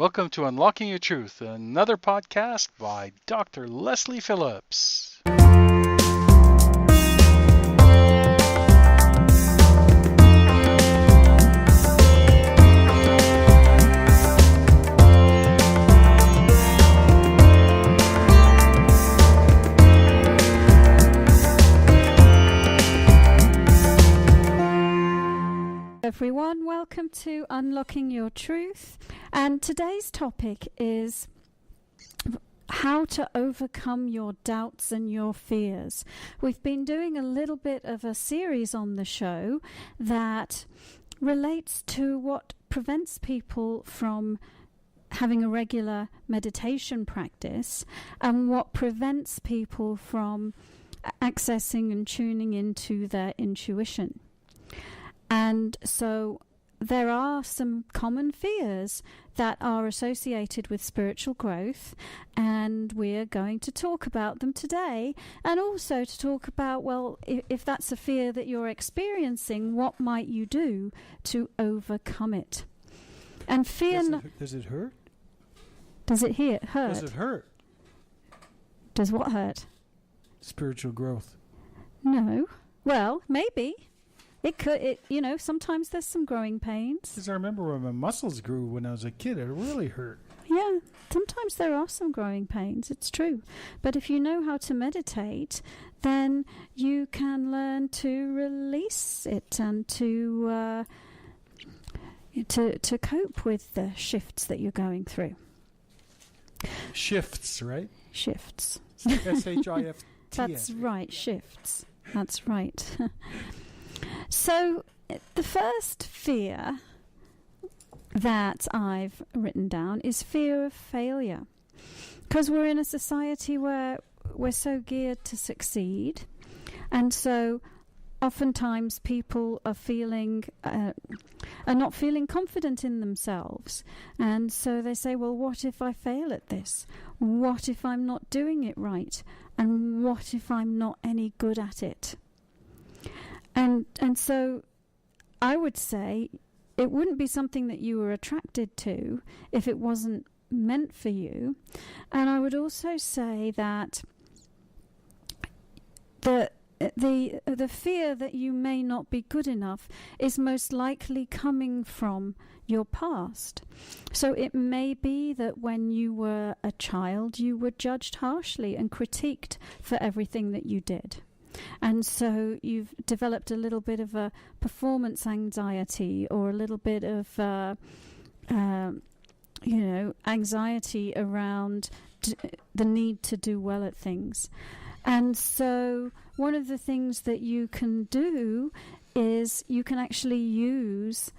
Welcome to Unlocking Your Truth, another podcast by Dr. Leslie Phillips. Everyone, welcome to Unlocking Your Truth, and today's topic is how to overcome your doubts and your fears. We've been doing a little bit of a series on the show that relates to what prevents people from having a regular meditation practice and what prevents people from accessing and tuning into their intuition. And so there are some common fears that are associated with spiritual growth, and we're going to talk about them today, and also to talk about, well, if that's a fear that you're experiencing, what might you do to overcome it? And fear... Does it hurt? Does it hurt? Does it hurt? Does what hurt? Spiritual growth. No. Well, maybe. It could, sometimes there's some growing pains. Because I remember when my muscles grew when I was a kid, it really hurt. Yeah, sometimes there are some growing pains, it's true. But if you know how to meditate, then you can learn to release it and to cope with the shifts that you're going through. Shifts, right? Shifts. S-H-I-F-T. That's right, shifts. That's right. So, the first fear that I've written down is fear of failure. Because we're in a society where we're so geared to succeed. And so, oftentimes people are not feeling confident in themselves. And so they say, well, what if I fail at this? What if I'm not doing it right? And what if I'm not any good at it? And so I would say it wouldn't be something that you were attracted to if it wasn't meant for you. And I would also say that the fear that you may not be good enough is most likely coming from your past. So it may be that when you were a child, you were judged harshly and critiqued for everything that you did. And so you've developed a little bit of a performance anxiety or a little bit of, anxiety around the need to do well at things. And so one of the things that you can do is you can actually use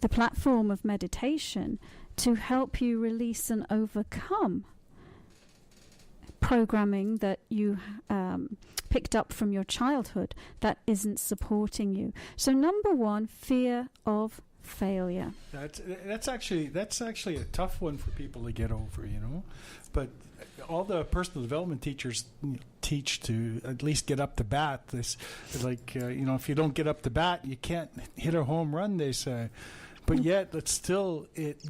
the platform of meditation to help you release and overcome programming that you picked up from your childhood that isn't supporting you. So number one, fear of failure. That's actually a tough one for people to get over, But all the personal development teachers teach to at least get up to bat. This, if you don't get up to bat, you can't hit a home run, they say. But yet,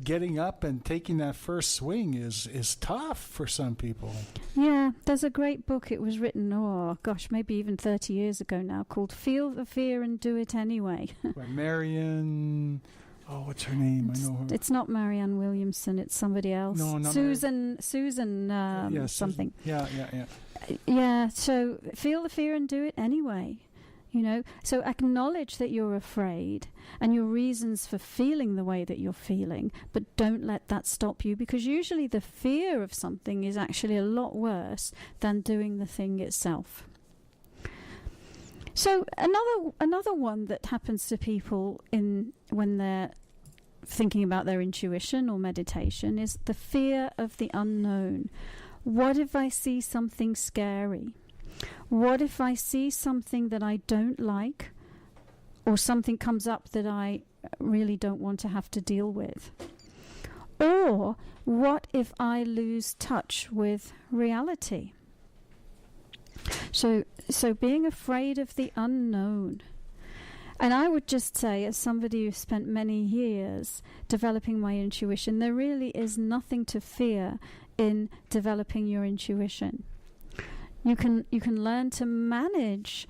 getting up and taking that first swing is tough for some people. Yeah, there's a great book. It was written, maybe even 30 years ago now, called Feel the Fear and Do It Anyway. By Marianne, what's her name? I know her. It's not Marianne Williamson. It's somebody else. No, not Susan something. Susan. Yeah. Yeah, so feel the fear and do it anyway. So acknowledge that you're afraid and your reasons for feeling the way that you're feeling, but don't let that stop you, because usually the fear of something is actually a lot worse than doing the thing itself. So another one that happens to people when they're thinking about their intuition or meditation is the fear of the unknown. What if I see something scary? What if I see something that I don't like, or something comes up that I really don't want to have to deal with? Or what if I lose touch with reality? So being afraid of the unknown. And I would just say, as somebody who spent many years developing my intuition, there really is nothing to fear in developing your intuition. You can learn to manage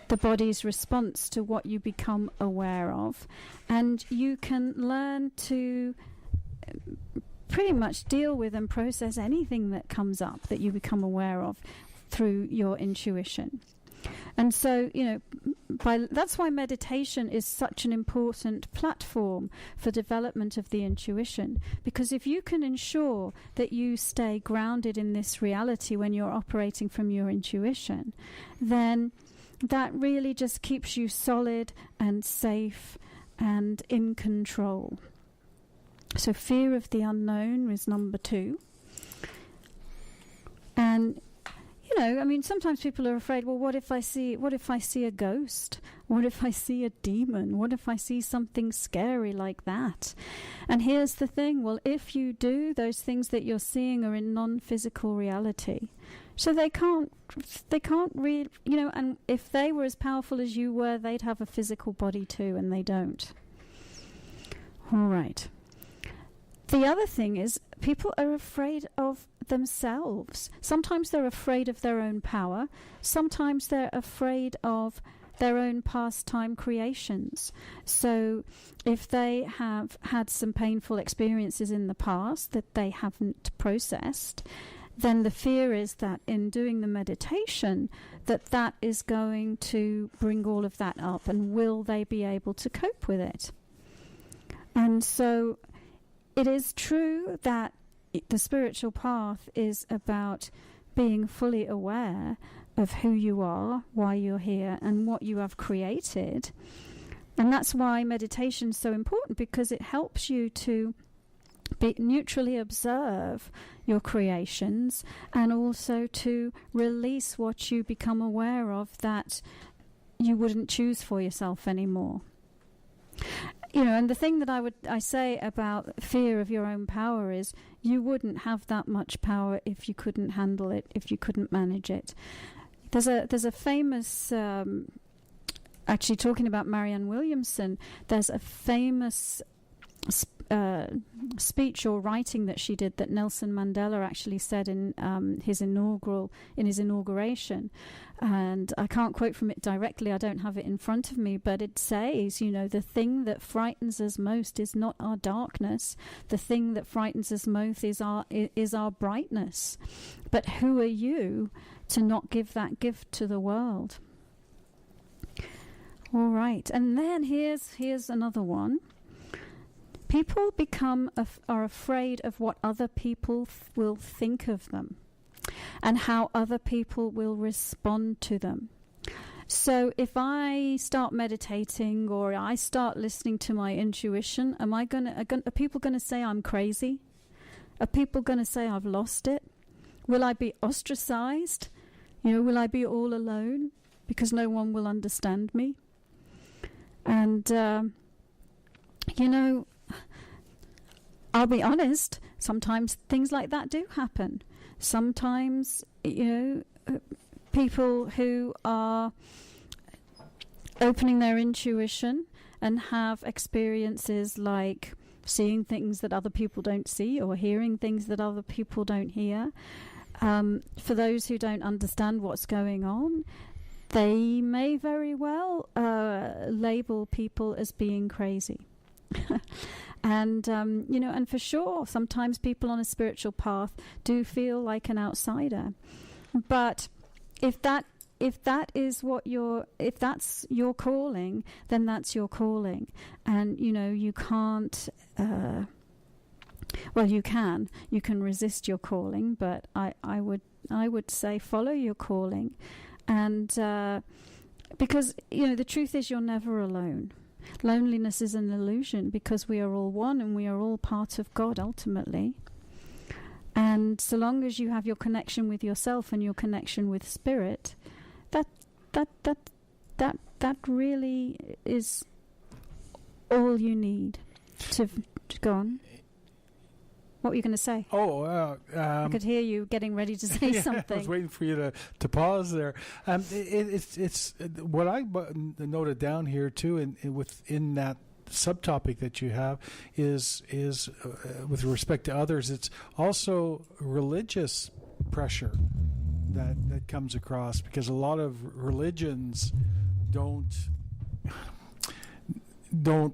the body's response to what you become aware of, and you can learn to pretty much deal with and process anything that comes up that you become aware of through your intuition. And so, that's why meditation is such an important platform for development of the intuition. Because if you can ensure that you stay grounded in this reality when you're operating from your intuition, then that really just keeps you solid and safe and in control. So fear of the unknown is number 2. And sometimes people are afraid, well, what if I see a ghost? What if I see a demon? What if I see something scary like that? And here's the thing, well, if you do, those things that you're seeing are in non-physical reality. So they can't really, and if they were as powerful as you were, they'd have a physical body too, and they don't. All right. The other thing is, people are afraid of themselves. Sometimes they're afraid of their own power. Sometimes they're afraid of their own pastime creations. So if they have had some painful experiences in the past that they haven't processed, then the fear is that in doing the meditation, that is going to bring all of that up, and will they be able to cope with it? And so it is true that the spiritual path is about being fully aware of who you are, why you're here, and what you have created. And that's why meditation is so important, because it helps you to neutrally observe your creations, and also to release what you become aware of that you wouldn't choose for yourself anymore. And the thing that I say about fear of your own power is, you wouldn't have that much power if you couldn't handle it, if you couldn't manage it. There's a famous, actually talking about Marianne Williamson, there's a famous speech or writing that she did that Nelson Mandela actually said in his inauguration, and I can't quote from it directly, I don't have it in front of me, but it says, the thing that frightens us most is not our darkness, the thing that frightens us most is our brightness. But who are you to not give that gift to the world? All right, and then here's another one. People are afraid of what other people will think of them, and how other people will respond to them. So if I start meditating, or I start listening to my intuition, are people going to say I'm crazy? Are people going to say I've lost it? Will I be ostracized? Will I be all alone because no one will understand me? And I'll be honest, sometimes things like that do happen. Sometimes, people who are opening their intuition and have experiences like seeing things that other people don't see, or hearing things that other people don't hear. For those who don't understand what's going on, they may very well label people as being crazy. And and for sure, sometimes people on a spiritual path do feel like an outsider. But if that's your calling, then that's your calling. And you can't. Well, you can resist your calling, but I would say follow your calling, and because the truth is, you're never alone. Loneliness is an illusion, because we are all one, and we are all part of God ultimately. And so long as you have your connection with yourself and your connection with spirit, that really is all you need to go on. What were you going to say? I could hear you getting ready to say something. I was waiting for you to pause there. It's what I noted down here too, and within that subtopic that you have is with respect to others. It's also religious pressure that comes across, because a lot of religions don't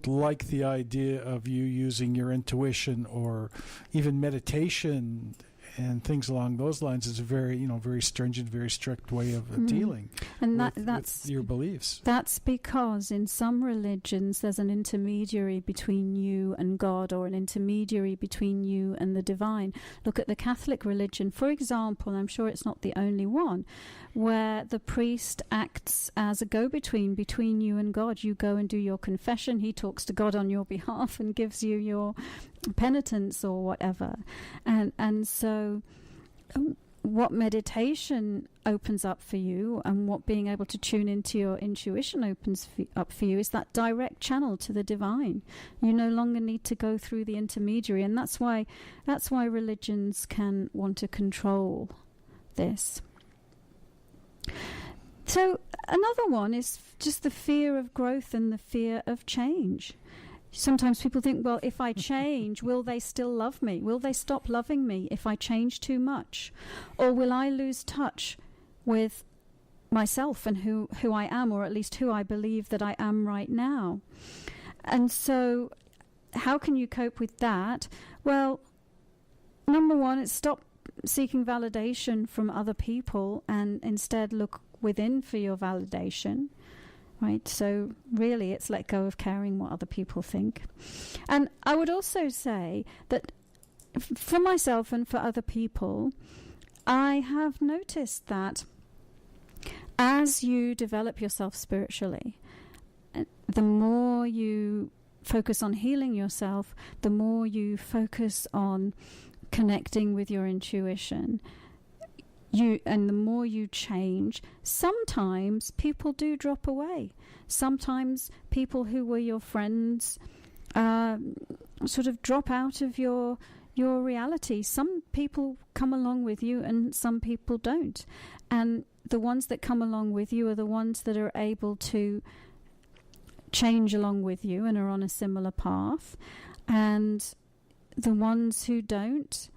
like the idea of you using your intuition, or even meditation and things along those lines. Is a very very stringent, very strict way of dealing with your beliefs. That's because in some religions there's an intermediary between you and God, or an intermediary between you and the divine. Look at the Catholic religion, for example, and I'm sure it's not the only one, where the priest acts as a go-between between you and God. You go and do your confession, he talks to God on your behalf and gives you your penitence or whatever. And so what meditation opens up for you, and what being able to tune into your intuition opens up for you, is that direct channel to the divine. You no longer need to go through the intermediary, and that's why religions can want to control this. So another one is just the fear of growth and the fear of change. Sometimes people think, well, if I change, will they still love me? Will they stop loving me if I change too much? Or will I lose touch with myself and who I am, or at least who I believe that I am right now? And so how can you cope with that? Well, number one, it's stop seeking validation from other people and instead look within for your validation. Right, so really it's let go of caring what other people think. And I would also say that for myself and for other people, I have noticed that as you develop yourself spiritually, the more you focus on healing yourself, the more you focus on connecting with your intuition, and the more you change, sometimes people do drop away. Sometimes people who were your friends sort of drop out of your reality. Some people come along with you and some people don't. And the ones that come along with you are the ones that are able to change along with you and are on a similar path. And the ones who don't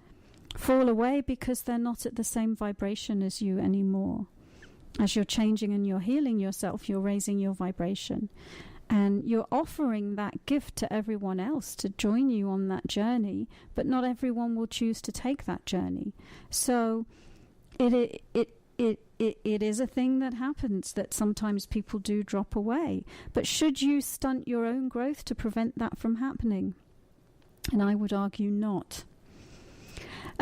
fall away because they're not at the same vibration as you anymore. As you're changing and you're healing yourself, you're raising your vibration. And you're offering that gift to everyone else to join you on that journey, but not everyone will choose to take that journey. So it is a thing that happens, that sometimes people do drop away. But should you stunt your own growth to prevent that from happening? And I would argue not.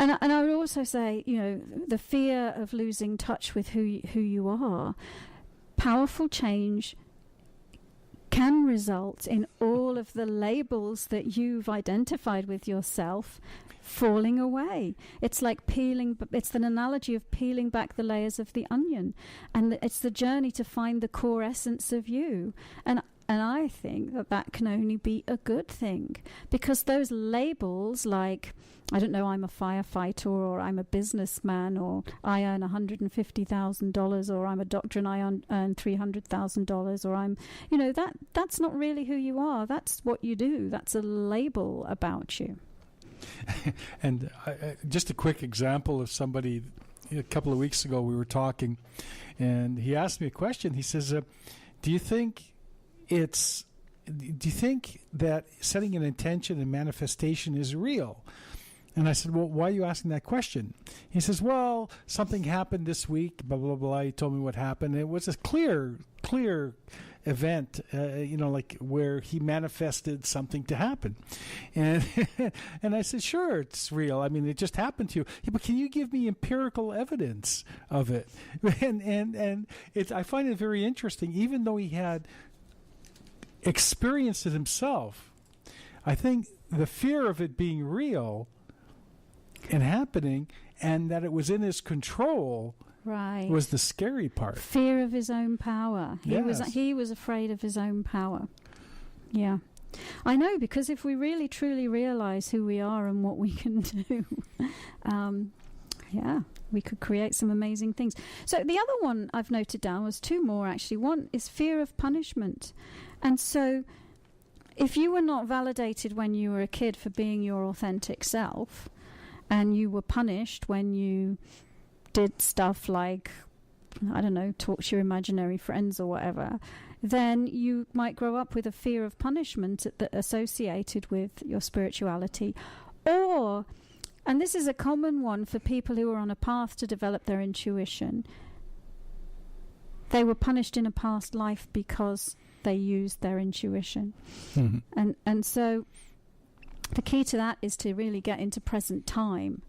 And I would also say, the fear of losing touch with who you are, powerful change can result in all of the labels that you've identified with yourself falling away. It's like it's an analogy of peeling back the layers of the onion. And it's the journey to find the core essence of you. And I think that can only be a good thing, because those labels like, I don't know, I'm a firefighter, or I'm a businessman, or I earn $150,000, or I'm a doctor and I earn $300,000, or I'm, that's not really who you are. That's what you do. That's a label about you. And just a quick example of somebody, a couple of weeks ago we were talking, and he asked me a question. He says, do you think that setting an intention and manifestation is real? And I said, well, why are you asking that question? He says, well, something happened this week, blah, blah, blah. He told me what happened. It was a clear event, like where he manifested something to happen. And and I said, sure, it's real. I mean, it just happened to you. Yeah, but can you give me empirical evidence of it? And I find it very interesting, even though he had experienced it himself. I think the fear of it being real and happening, and that it was in his control, right, was the scary part. Fear of his own power. He was afraid of his own power. Yeah. I know, because if we really truly realize who we are and what we can do, we could create some amazing things. So the other one I've noted down was two more, actually. One is fear of punishment. And so if you were not validated when you were a kid for being your authentic self, and you were punished when you did stuff like, I don't know, talk to your imaginary friends or whatever, then you might grow up with a fear of punishment associated with your spirituality. Or, and this is a common one for people who are on a path to develop their intuition, they were punished in a past life because they used their intuition. Mm-hmm. And so the key to that is to really get into present time,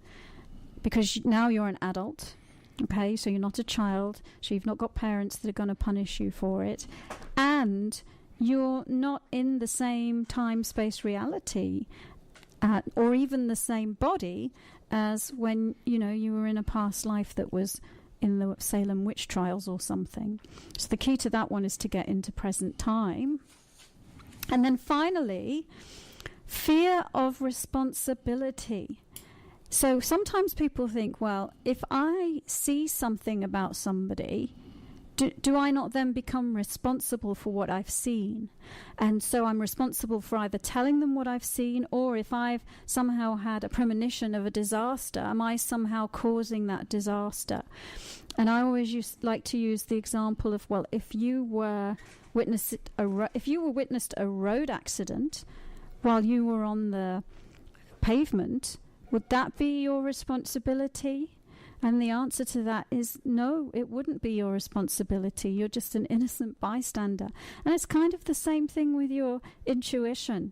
because now you're an adult. Okay, so you're not a child, so you've not got parents that are going to punish you for it, and you're not in the same time-space reality or even the same body as when, you were in a past life that was in the Salem witch trials or something. So the key to that one is to get into present time. And then finally, fear of responsibility. So sometimes people think, well, if I see something about somebody, do I not then become responsible for what I've seen? And so I'm responsible for either telling them what I've seen, or if I've somehow had a premonition of a disaster, am I somehow causing that disaster? And I always like to use the example of, well, if you were witnessed a road accident while you were on the pavement, would that be your responsibility? And the answer to that is no, it wouldn't be your responsibility. You're just an innocent bystander. And it's kind of the same thing with your intuition.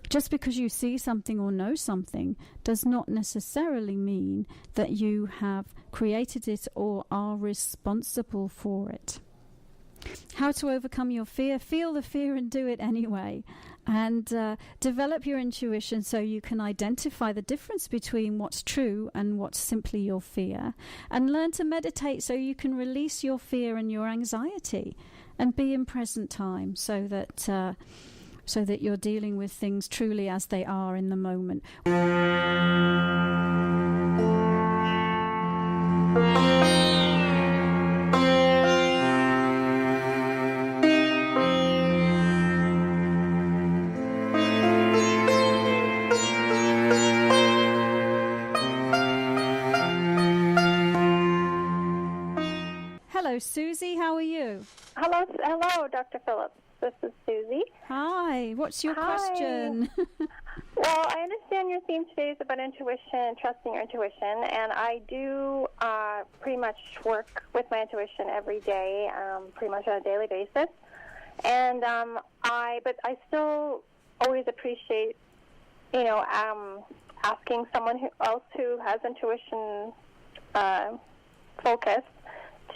Just because you see something or know something does not necessarily mean that you have created it or are responsible for it. How to overcome your fear? Feel the fear and do it anyway. And develop your intuition so you can identify the difference between what's true and what's simply your fear. And learn to meditate so you can release your fear and your anxiety and be in present time so that you're dealing with things truly as they are in the moment. Hello, Susie. How are you? Hello, Dr. Phillips. This is Susie. Hi. What's your question? Well, I understand your theme today is about intuition, trusting your intuition, and I do pretty much work with my intuition every day, pretty much on a daily basis. And but I still always appreciate, asking someone else who has intuition focus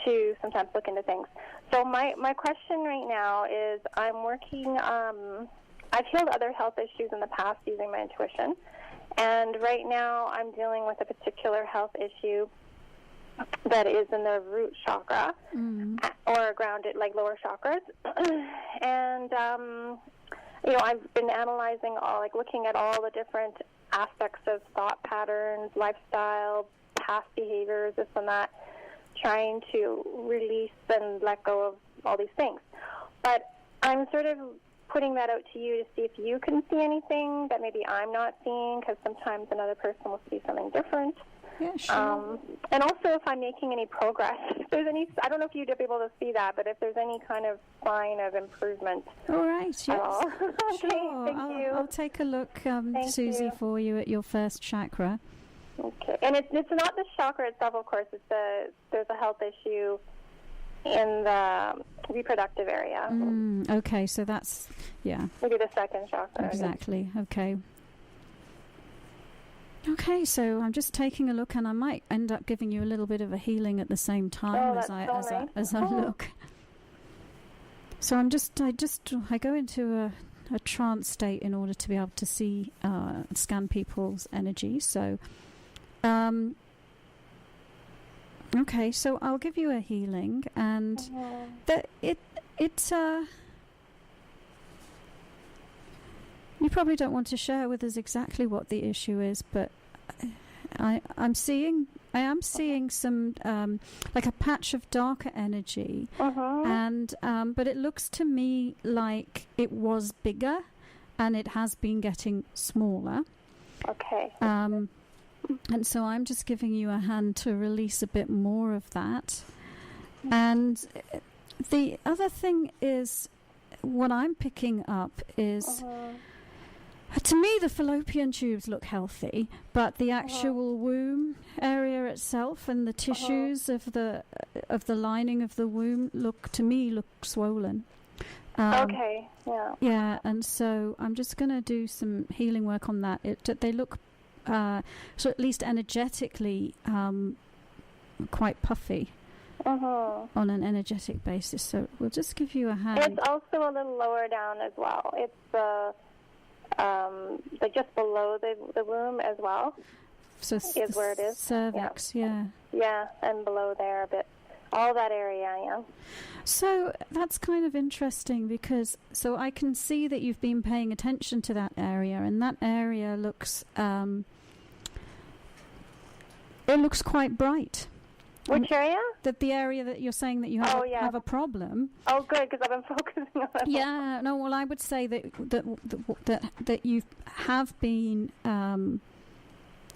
to sometimes look into things. So my question right now is, I'm working, I've healed other health issues in the past using my intuition, and right now I'm dealing with a particular health issue that is in the root chakra, or grounded, like lower chakras. And, I've been analyzing looking at all the different aspects of thought patterns, lifestyle, past behaviors, this and that, trying to release and let go of all these things. But I'm sort of putting that out to you to see if you can see anything that maybe I'm not seeing, because sometimes another person will see something different. Yeah, sure. And also if I'm making any progress. If there's any, I don't know if you'd be able to see that, but if there's any kind of sign of improvement. All right, yes. At all. Okay, sure. thank you. I'll take a look, Susie, for you at your first chakra. Okay, and it's not the chakra itself, of course. There's a health issue in the reproductive area. Okay, so that's, yeah. Maybe the second chakra. Exactly, okay. Okay, so I'm just taking a look, and I might end up giving you a little bit of a healing at the same time as I look. So I go into a trance state in order to be able to see, scan people's energy. So, okay, so I'll give you a healing, and You probably don't want to share with us exactly what the issue is, but I am seeing some like a patch of darker energy, and but it looks to me like it was bigger, and it has been getting smaller. Okay. And so I'm just giving you a hand to release a bit more of that. And the other thing is, what I'm picking up is, to me, the fallopian tubes look healthy, but the actual womb area itself and the tissues of the lining of the womb look swollen. Okay. Yeah. Yeah, and so I'm just going to do some healing work on that. They look, so at least energetically, quite puffy on an energetic basis. So we'll just give you a hand. It's also a little lower down as well. It's just below the womb as well. So is where it is. Cervix, yeah. Yeah, and below there a bit. All that area, yeah. So that's kind of interesting because I can see that you've been paying attention to that area, and that area looks it looks quite bright. Which area? The area that you're saying that you have a problem. Oh, good, because I've been focusing on it. Yeah, no. Well, I would say that you have been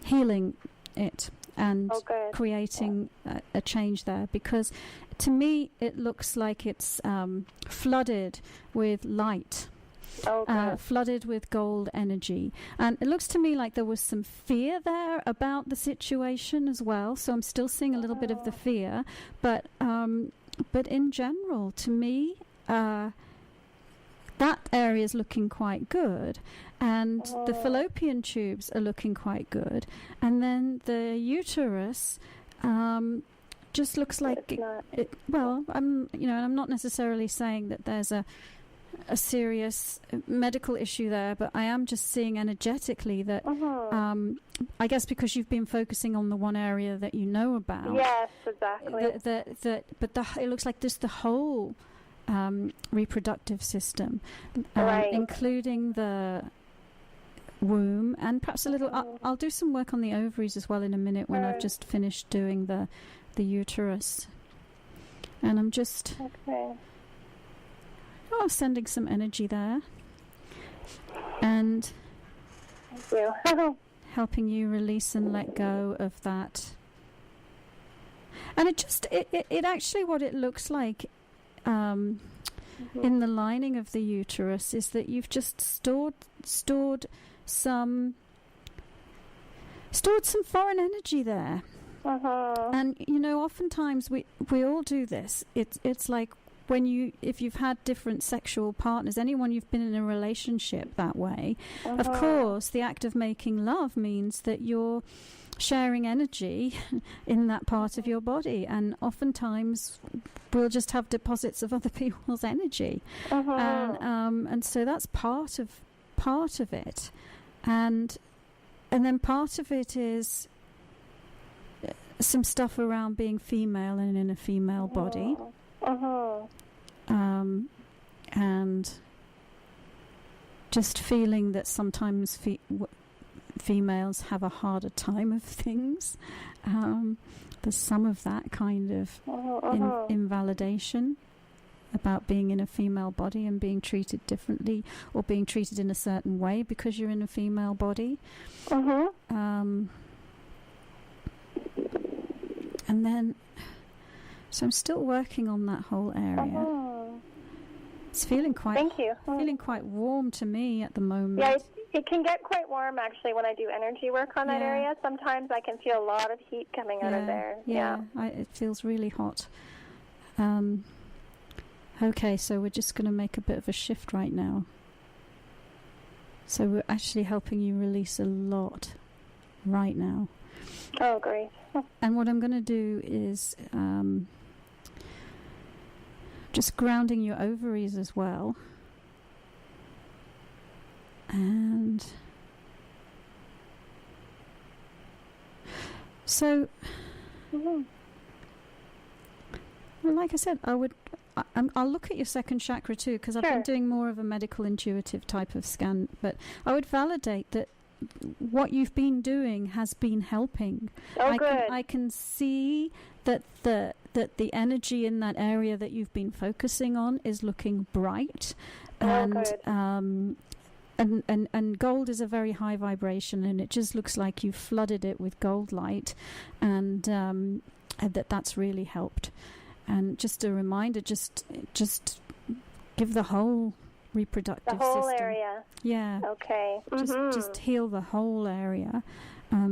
healing it and creating a change there, because to me it looks like it's flooded with light. Flooded with gold energy, and it looks to me like there was some fear there about the situation as well. So I'm still seeing a little bit of the fear, but in general, to me, that area is looking quite good, and the fallopian tubes are looking quite good, and then the uterus just looks like it. Well, I'm not necessarily saying that there's a serious medical issue there, but I am just seeing energetically that I guess because you've been focusing on the one area that you know about. Yes, exactly. But it looks like this the whole reproductive system, including the womb, and perhaps a little. I'll do some work on the ovaries as well in a minute when I've just finished doing the uterus, and I'm just. Sending some energy there, and thank you. helping you release and let go of that. And it actually, what it looks like in the lining of the uterus is that you've just stored some foreign energy there. And oftentimes we all do this. It's like, if you've had different sexual partners, anyone you've been in a relationship that way, of course, the act of making love means that you're sharing energy in that part of your body, and oftentimes we'll just have deposits of other people's energy, and so that's part of it, and then part of it is some stuff around being female and in a female body. And just feeling that sometimes females have a harder time of things. There's some of that kind of invalidation about being in a female body and being treated differently, or being treated in a certain way because you're in a female body. And then, so I'm still working on that whole area. It's feeling quite. Thank you. Feeling quite warm to me at the moment. Yeah, it can get quite warm actually when I do energy work on that area. Sometimes I can feel a lot of heat coming out of there. It feels really hot. Okay, so we're just going to make a bit of a shift right now. So we're actually helping you release a lot right now. Oh, great. And what I'm going to do is just grounding your ovaries as well. And so, well, like I said, I'll look at your second chakra too, because I've been doing more of a medical intuitive type of scan. But I would validate that what you've been doing has been helping. I can see that the energy in that area that you've been focusing on is looking bright, and gold is a very high vibration, and it just looks like you've flooded it with gold light, and that's really helped. And just a reminder, just give the whole reproductive system. The whole area. Yeah. Okay. Just heal the whole area,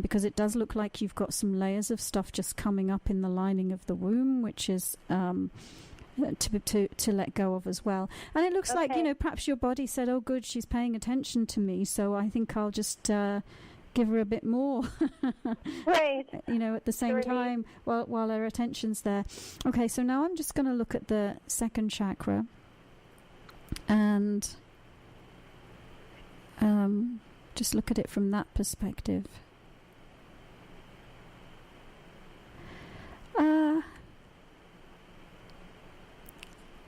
because it does look like you've got some layers of stuff just coming up in the lining of the womb, which is to let go of as well. And it looks like, perhaps your body said, "Oh, good, she's paying attention to me, so I think I'll just give her a bit more." Right. At the same time, while her attention's there. Okay, so now I'm just going to look at the second chakra and just look at it from that perspective.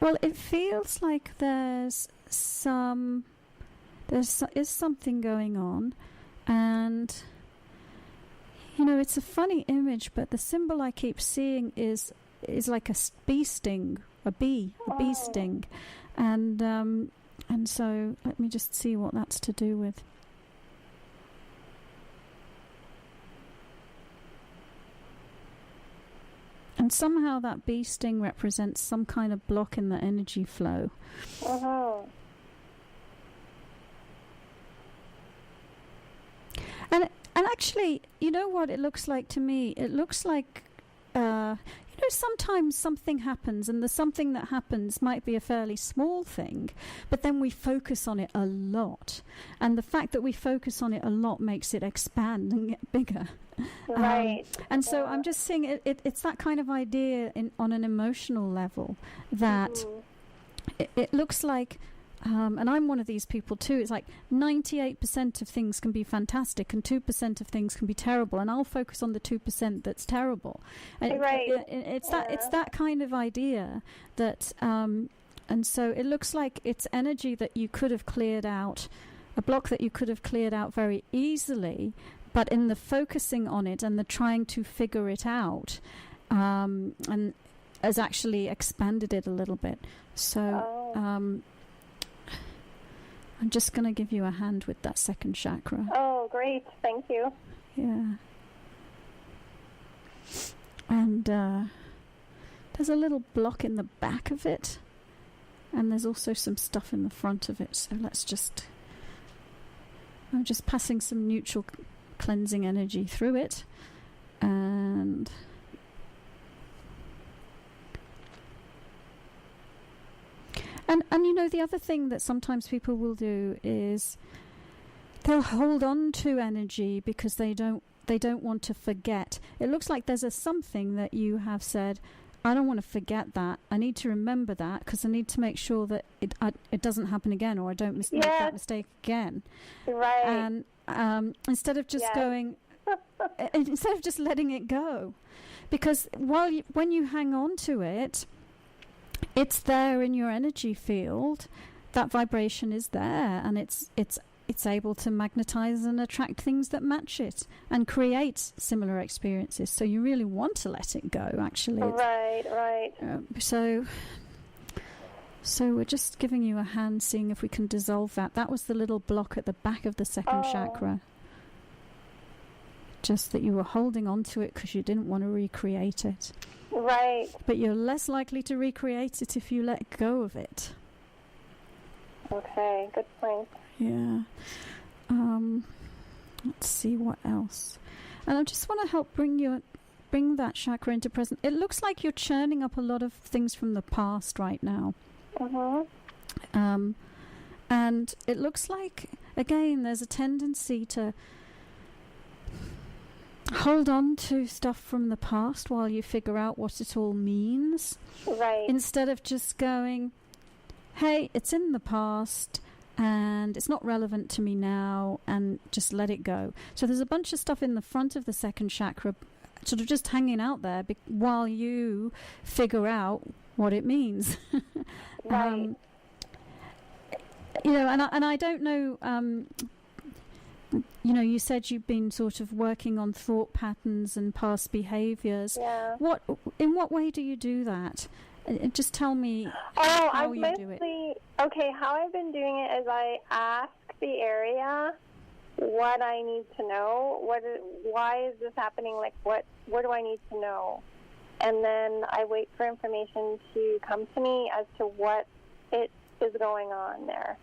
Well, it feels like there's something going on, and it's a funny image, but the symbol I keep seeing is like a bee sting, a bee sting, and so let me just see what that's to do with. And somehow that bee sting represents some kind of block in the energy flow. And actually, you know what it looks like to me? It looks like, sometimes something happens, and the something that happens might be a fairly small thing, but then we focus on it a lot. And the fact that we focus on it a lot makes it expand and get bigger. Right. And so I'm just saying it's that kind of idea on an emotional level that it looks like, and I'm one of these people too, it's like 98% of things can be fantastic and 2% of things can be terrible, and I'll focus on the 2% that's terrible. And right. It's that kind of idea that, and so it looks like it's energy that you could have cleared out, a block that you could have cleared out very easily, but in the focusing on it and the trying to figure it out, and has actually expanded it a little bit. So I'm just going to give you a hand with that second chakra. Oh, great. Thank you. Yeah. And there's a little block in the back of it, and there's also some stuff in the front of it. So I'm just passing some neutral cleansing energy through it, and the other thing that sometimes people will do is they'll hold on to energy because they don't want to forget. It looks like there's something that you have said, I don't want to forget that. I need to remember that because I need to make sure that it doesn't happen again, or I don't make that mistake again. Right. And instead of just going, instead of just letting it go, because when you hang on to it, it's there in your energy field. That vibration is there, and it's able to magnetize and attract things that match it and create similar experiences. So you really want to let it go, actually. Right. So we're just giving you a hand, seeing if we can dissolve that. That was the little block at the back of the second chakra. Just that you were holding on to it because you didn't want to recreate it. Right. But you're less likely to recreate it if you let go of it. Okay, good point. Yeah. Let's see what else. And I just want to help bring that chakra into present. It looks like you're churning up a lot of things from the past right now. And it looks like, again, there's a tendency to hold on to stuff from the past while you figure out what it all means. Right. Instead of just going, hey, it's in the past and it's not relevant to me now, and just let it go. So there's a bunch of stuff in the front of the second chakra sort of just hanging out there while you figure out what it means. Right. You know, and I don't know. You know, you said you've been sort of working on thought patterns and past behaviours. Yeah. In what way do you do that? Just tell me how you do it. Okay, how I've been doing it is I ask the area what I need to know. Why is this happening? Like, what do I need to know? And then I wait for information to come to me as to what it is going on there.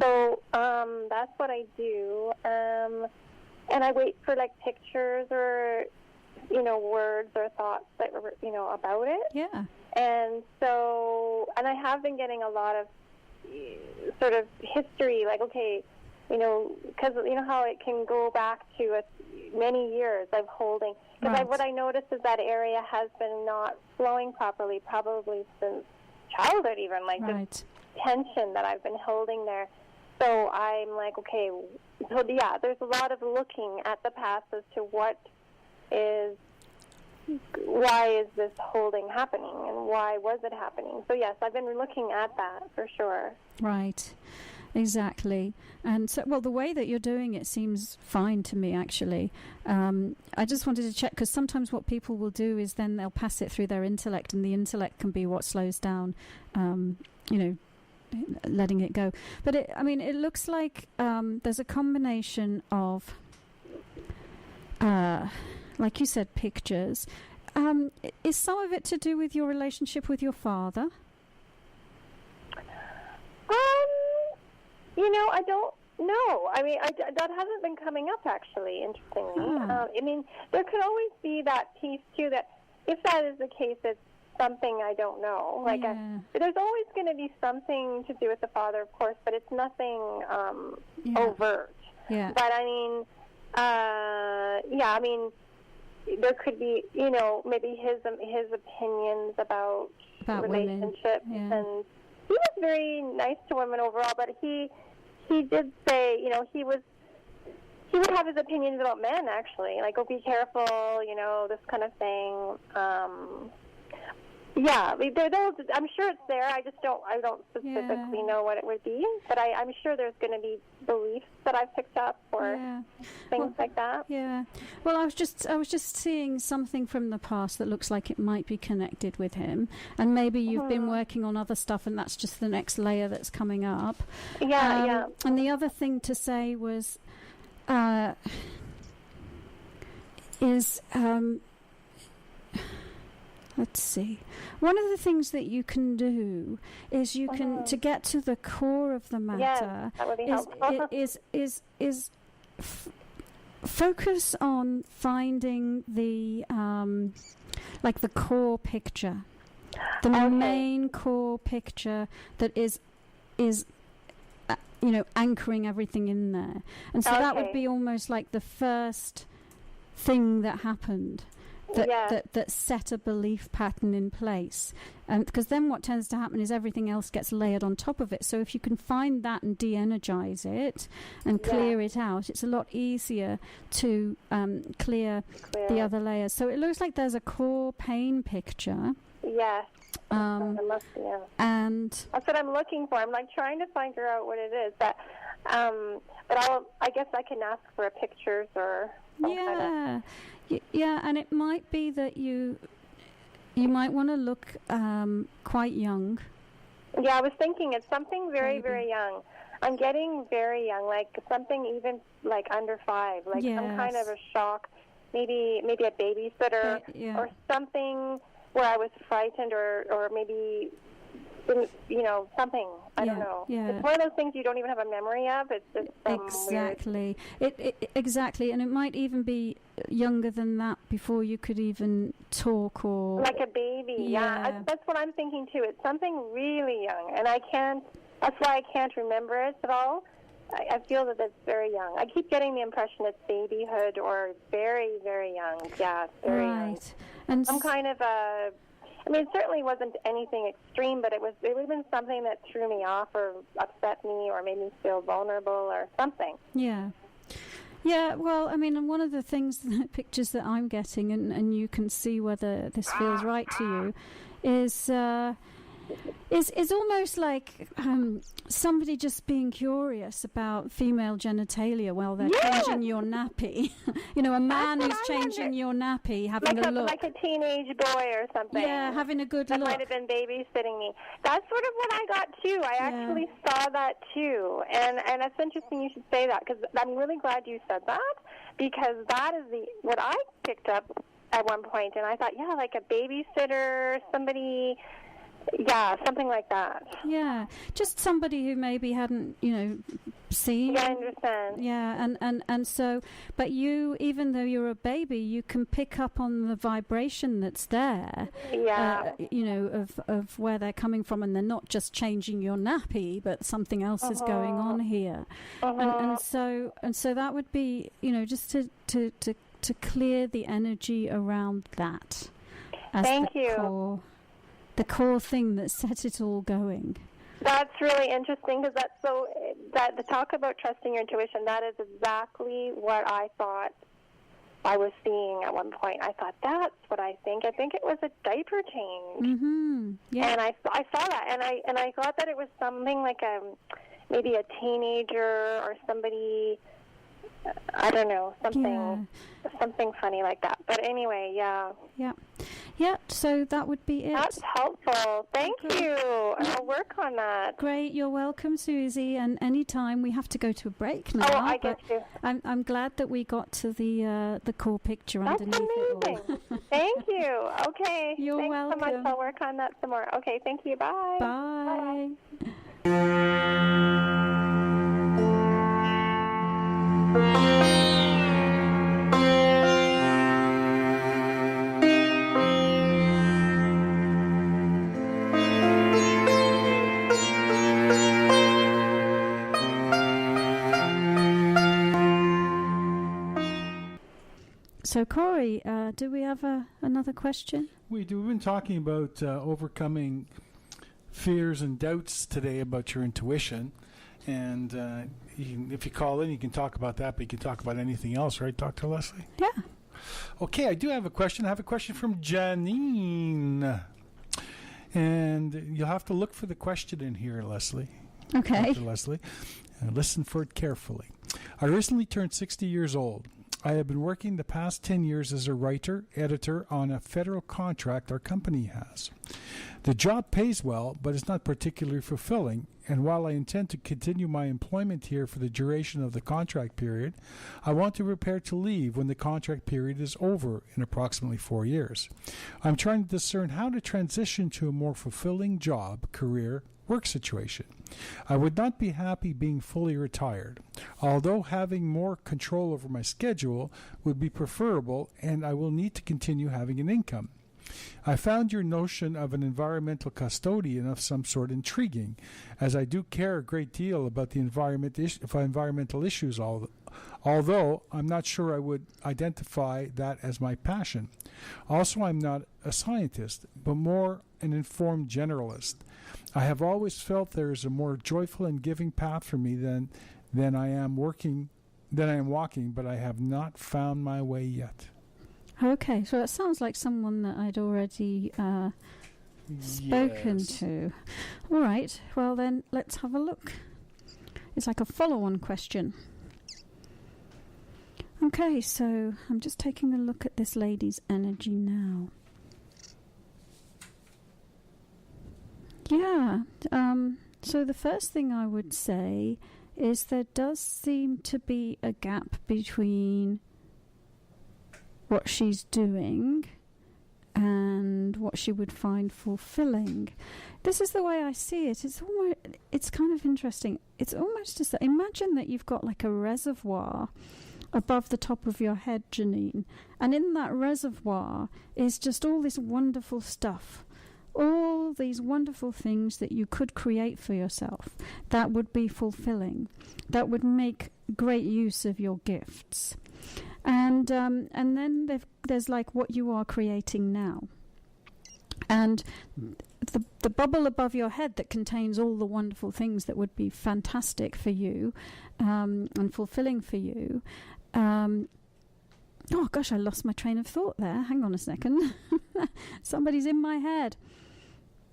So that's what I do. And I wait for, like, pictures or, you know, words or thoughts that, you know, about it. Yeah. And so, and I have been getting a lot of sort of history, like, okay, you know, because you know how it can go back to many years of holding. Because what I noticed is that area has been not flowing properly, probably since childhood even, like this tension that I've been holding there. So I'm like, okay, so yeah, there's a lot of looking at the past as to why is this holding happening and why was it happening? So yes, I've been looking at that for sure. Right. Exactly. And so, well, the way that you're doing it seems fine to me, actually. I just wanted to check, because sometimes what people will do is then they'll pass it through their intellect, and the intellect can be what slows down, you know, letting it go. But it looks like there's a combination of, like you said, pictures. Is some of it to do with your relationship with your father? You know, I don't know. I mean, that hasn't been coming up, actually, interestingly. I mean, there could always be that piece, too, that if that is the case, it's something I don't know. Like, there's always going to be something to do with the father, of course, but it's nothing overt. Yeah. But, I mean, I mean, there could be, you know, maybe his opinions about relationships. And he was very nice to women overall, but he did say, you know, he would have his opinions about men, actually, like, oh, be careful, you know, this kind of thing. Yeah, I'm sure it's there. I don't specifically know what it would be, but I'm sure there's going to be beliefs that I've picked up or things like that. Yeah. Well, I was just seeing something from the past that looks like it might be connected with him, and maybe you've been working on other stuff, and that's just the next layer that's coming up. Yeah. And the other thing to say was, let's see. One of the things that you can do is you can, to get to the core of the matter, that would be helpful. is focus on finding the like the core picture, the main core picture that is you know, anchoring everything in there, and so that would be almost like the first thing that happened. That set a belief pattern in place, because then what tends to happen is everything else gets layered on top of it. So if you can find that and de-energize it and clear it out, it's a lot easier to clear the other layers. So it looks like there's a core pain picture. Yes. And that's what I'm looking for. I'm like trying to figure out what it is. But I guess I can ask for pictures or some kind of. Yeah, and it might be that you might want to look quite young. Yeah, I was thinking it's something very, very young. I'm getting very young, like something even like under 5, like some kind of a shock, maybe a babysitter or something where I was frightened or maybe, you know, something. I don't know. Yeah. It's one of those things you don't even have a memory of. It's just exactly. Exactly, and it might even be younger than that before you could even talk or like a baby. Yeah, that's what I'm thinking too. It's something really young, and that's why I can't remember it at all. I feel that it's very young. I keep getting the impression it's babyhood or very, very young. Yeah, very young. And some kind of a. I mean, it certainly wasn't anything extreme, but it would have been something that threw me off or upset me or made me feel vulnerable or something. Yeah. Yeah, well, I mean, one of the things, the pictures that I'm getting, and you can see whether this feels right to you, is is almost like somebody just being curious about female genitalia while they're changing your nappy. You know, a man who's changing your nappy, having a look. Like a teenage boy or something. Yeah, having a good look. That might have been babysitting me. That's sort of what I got, too. I actually saw that, too. And it's interesting you should say that, because I'm really glad you said that, because that is what I picked up at one point, and I thought, yeah, like a babysitter, somebody... Yeah, something like that. Yeah, just somebody who maybe hadn't, seen. Yeah, I understand. Yeah, and so, but you, even though you're a baby, you can pick up on the vibration that's there. Yeah. Of where they're coming from, and they're not just changing your nappy, but something else is going on here. And so that would be, just to clear the energy around that. Thank you. The core thing that set it all going. That's really interesting, because that the talk about trusting your intuition, that is exactly what I thought I was seeing at one point. I thought, that's what I think. I think it was a diaper change. Mm-hmm. Yeah. And I saw that, and I thought that it was something like maybe a teenager or somebody, I don't know, something funny like that. But anyway, yeah. Yeah. Yeah, so that would be it. That's helpful. Thank you. I'll work on that. Great. You're welcome, Susie. And anytime, we have to go to a break now. Oh, I get you. I'm glad that we got to the core picture underneath it all. That's amazing. Thank you. Okay. You're welcome. Thanks so much. I'll work on that some more. Okay, thank you. Bye. Bye. So, Corey, do we have another question? We do. We've been talking about overcoming fears and doubts today about your intuition. And if you call in, you can talk about that, but you can talk about anything else, right, Dr. Leslie? Yeah. Okay, I do have a question. I have a question from Janine. And you'll have to look for the question in here, Leslie. Okay. Dr. Leslie. Listen for it carefully. I recently turned 60 years old. I have been working the past 10 years as a writer, editor on a federal contract our company has. The job pays well, but it's not particularly fulfilling, and while I intend to continue my employment here for the duration of the contract period, I want to prepare to leave when the contract period is over in approximately 4 years. I'm trying to discern how to transition to a more fulfilling job, career, work situation. I would not be happy being fully retired, although having more control over my schedule would be preferable, and I will need to continue having an income. I found your notion of an environmental custodian of some sort intriguing, as I do care a great deal about the environmental issues, although I'm not sure I would identify that as my passion. Also, I'm not a scientist, but more an informed generalist. I have always felt there is a more joyful and giving path for me than I am walking, but I have not found my way yet. Okay, so that sounds like someone that I'd already spoken to. All right, well then, let's have a look. It's like a follow-on question. Okay, so I'm just taking a look at this lady's energy now. Yeah, so the first thing I would say is there does seem to be a gap between what she's doing and what she would find fulfilling. This is the way I see it. It's kind of interesting. It's almost as imagine that you've got like a reservoir above the top of your head, Janine, and in that reservoir is just all this wonderful stuff. All these wonderful things that you could create for yourself that would be fulfilling, that would make great use of your gifts. And then there's like what you are creating now. And the bubble above your head that contains all the wonderful things that would be fantastic for you and fulfilling for you. Oh, gosh, I lost my train of thought there. Hang on a second. Somebody's in my head.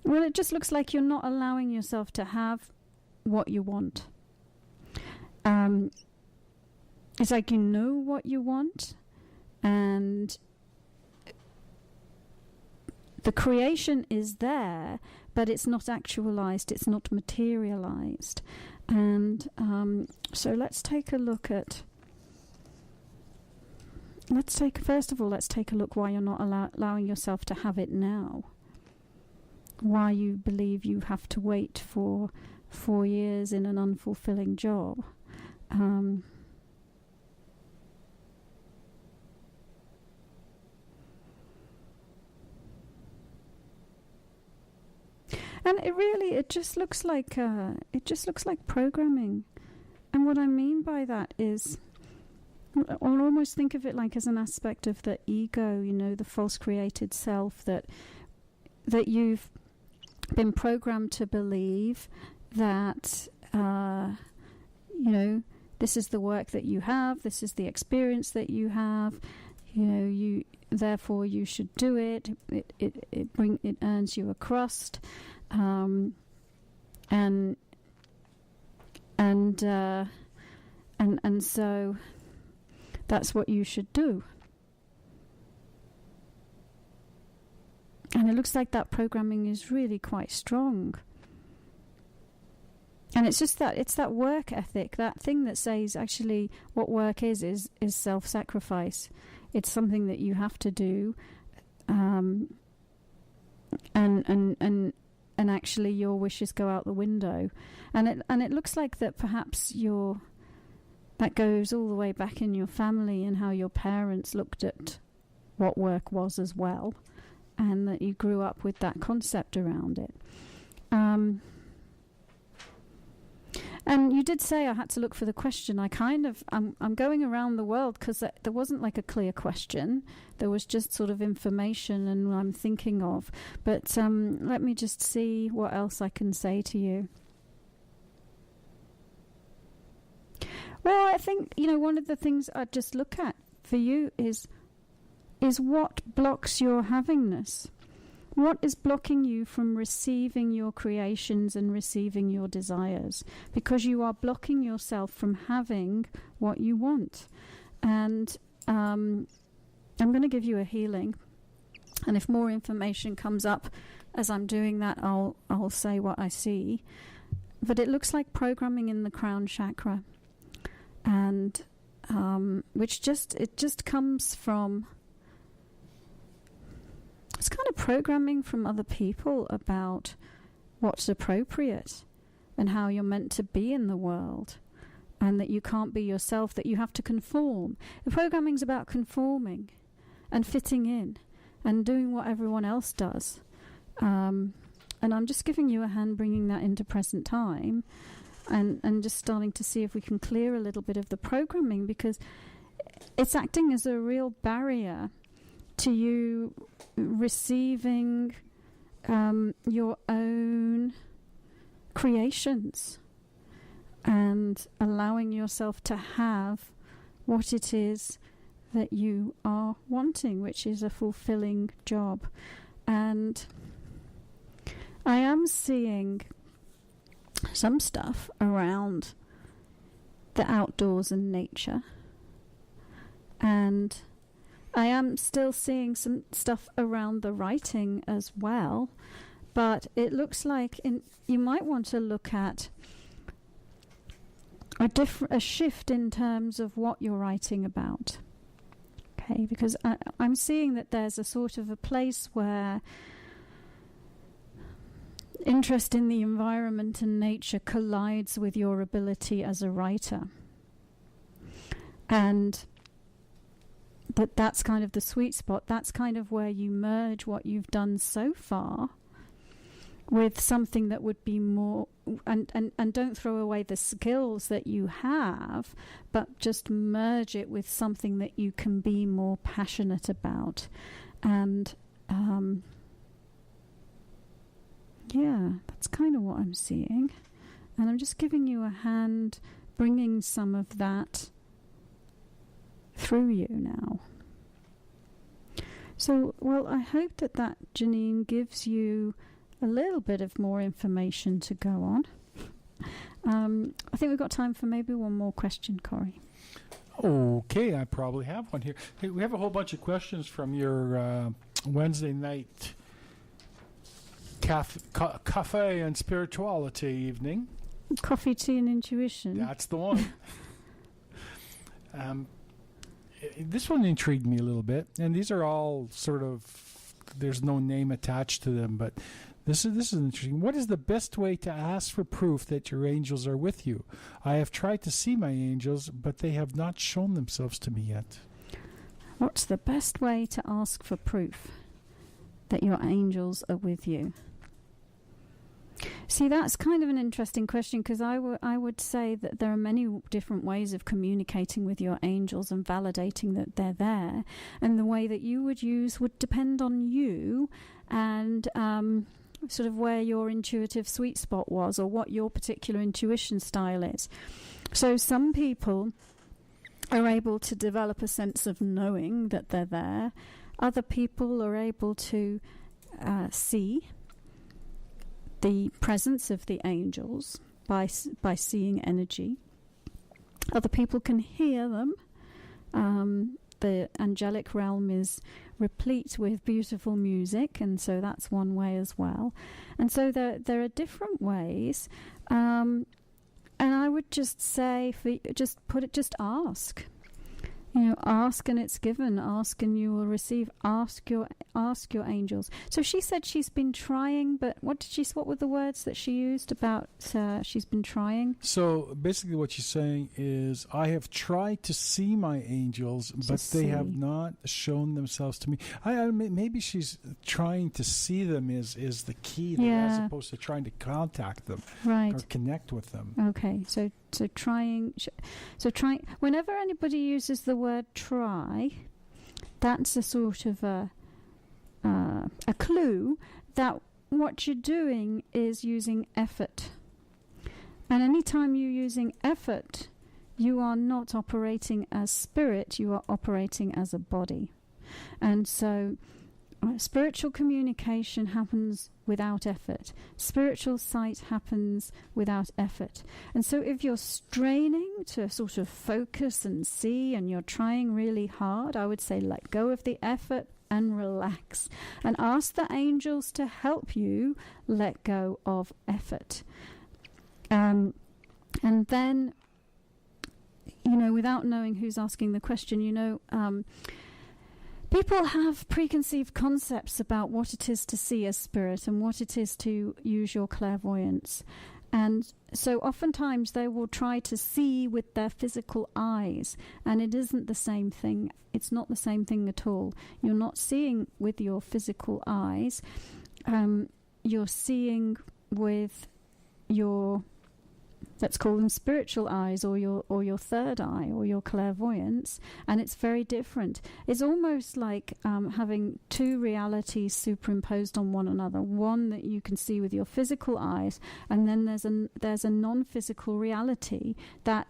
Well, it just looks like you're not allowing yourself to have what you want. It's like you know what you want, and the creation is there, but it's not actualized, it's not materialized. And so let's take a look at... First of all, let's take a look why you're not allowing yourself to have it now. Why you believe you have to wait for 4 years in an unfulfilling job. And it just looks like programming. And what I mean by that is, I'll almost think of it like as an aspect of the ego, the false created self, that you've been programmed to believe that, this is the work that you have, this is the experience that you have, therefore you should do it. It earns you a crust, and so that's what you should do. And it looks like that programming is really quite strong. And it's just that, it's that work ethic, that thing that says actually what work is self-sacrifice. It's something that you have to do, and actually your wishes go out the window. And it looks like that perhaps that goes all the way back in your family, and how your parents looked at what work was as well, and that you grew up with that concept around it. And you did say I had to look for the question. I'm going around the world because there wasn't like a clear question. There was just sort of information and I'm thinking of. But let me just see what else I can say to you. Well, I think, one of the things I'd just look at for you is what blocks your havingness. What is blocking you from receiving your creations and receiving your desires? Because you are blocking yourself from having what you want. And I'm going to give you a healing. And if more information comes up as I'm doing that, I'll say what I see. But it looks like programming in the crown chakra. And it just comes from... It's kind of programming from other people about what's appropriate and how you're meant to be in the world, and that you can't be yourself, that you have to conform. The programming's about conforming and fitting in and doing what everyone else does. And I'm just giving you a hand bringing that into present time and just starting to see if we can clear a little bit of the programming, because it's acting as a real barrier to you receiving your own creations and allowing yourself to have what it is that you are wanting, which is a fulfilling job. And I am seeing some stuff around the outdoors and nature, and I am still seeing some stuff around the writing as well, but it looks like you might want to look at a shift in terms of what you're writing about. Okay, because I'm seeing that there's a sort of a place where interest in the environment and nature collides with your ability as a writer. And that's kind of the sweet spot. That's kind of where you merge what you've done so far with something that would be more, and don't throw away the skills that you have, but just merge it with something that you can be more passionate about. And that's kind of what I'm seeing. And I'm just giving you a hand bringing some of that through you now. So, well, I hope that Janine gives you a little bit of more information to go on. I think we've got time for maybe one more question, Corey. Okay, I probably have one here. Hey, we have a whole bunch of questions from your Wednesday night cafe and spirituality evening. Coffee, tea, and intuition. That's the one. This one intrigued me a little bit, and these are all sort of, there's no name attached to them, but this is interesting. What is the best way to ask for proof that your angels are with you? I have tried to see my angels, but they have not shown themselves to me yet. What's the best way to ask for proof that your angels are with you? See, that's kind of an interesting question, because I would say that there are many different ways of communicating with your angels and validating that they're there. And the way that you would use would depend on you and sort of where your intuitive sweet spot was, or what your particular intuition style is. So some people are able to develop a sense of knowing that they're there. Other people are able to see the presence of the angels by seeing energy. Other people can hear them. The angelic realm is replete with beautiful music, and so that's one way as well. And so there are different ways. And I would just say, just ask. Ask and it's given. Ask and you will receive. Ask your angels. So she said she's been trying, but what were the words that she used about she's been trying? So basically what she's saying is, I have tried to see my angels, but they have not shown themselves to me. Maybe she's trying to see them is the key, as opposed to trying to contact them, right, or connect with them. Okay, so trying. Whenever anybody uses the word try, that's a sort of a clue that what you're doing is using effort. And anytime you're using effort, you are not operating as spirit, you are operating as a body. And so spiritual communication happens without effort. Spiritual sight happens without effort. And so if you're straining to sort of focus and see, and you're trying really hard, I would say let go of the effort and relax. And ask the angels to help you let go of effort. And then, without knowing who's asking the question, people have preconceived concepts about what it is to see as spirit and what it is to use your clairvoyance. And so oftentimes they will try to see with their physical eyes, and it isn't the same thing. It's not the same thing at all. You're not seeing with your physical eyes. You're seeing with your, let's call them spiritual eyes, or your third eye, or your clairvoyance, and it's very different. It's almost like having two realities superimposed on one another. One that you can see with your physical eyes, and then there's a non-physical reality that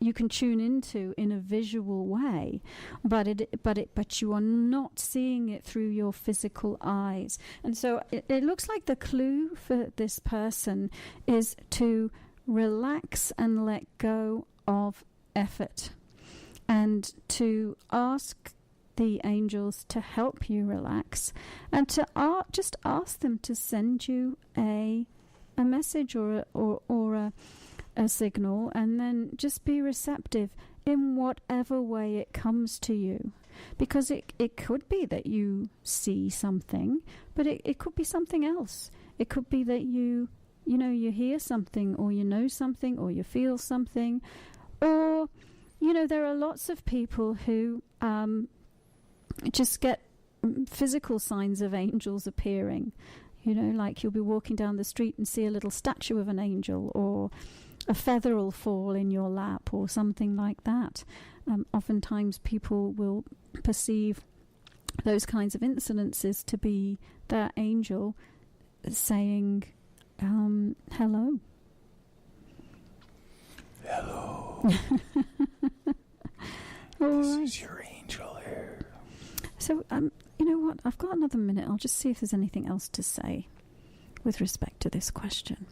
you can tune into in a visual way, but you are not seeing it through your physical eyes. And so it looks like the clue for this person is to relax and let go of effort, and to ask the angels to help you relax, and to just ask them to send you a message or a signal, and then just be receptive in whatever way it comes to you. Because it could be that you see something, but it could be something else. It could be that you hear something, or you know something, or you feel something. Or, there are lots of people who just get physical signs of angels appearing. Like you'll be walking down the street and see a little statue of an angel, or a feather will fall in your lap, or something like that. Oftentimes people will perceive those kinds of incidences to be their angel saying, hello. Hello. This is your angel here. So, you know what? I've got another minute. I'll just see if there's anything else to say with respect to this question.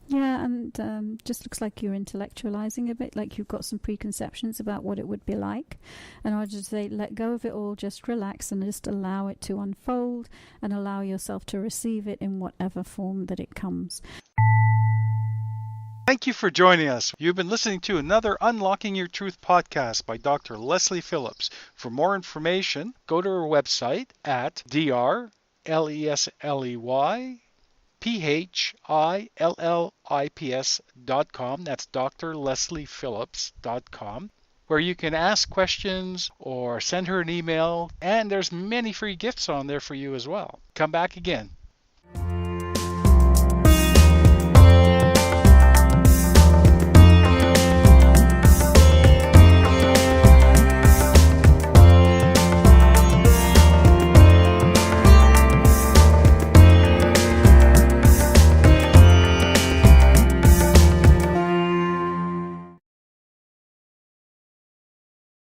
Yeah, and just looks like you're intellectualizing a bit, like you've got some preconceptions about what it would be like. And I'd just say, let go of it all, just relax and just allow it to unfold and allow yourself to receive it in whatever form that it comes. Thank you for joining us. You've been listening to another Unlocking Your Truth podcast by Dr. Leslie Phillips. For more information, go to our website at drlesleyphillips.com. That's drlesleyphillips.com, where you can ask questions or send her an email, and there's many free gifts on there for you as well. Come back again.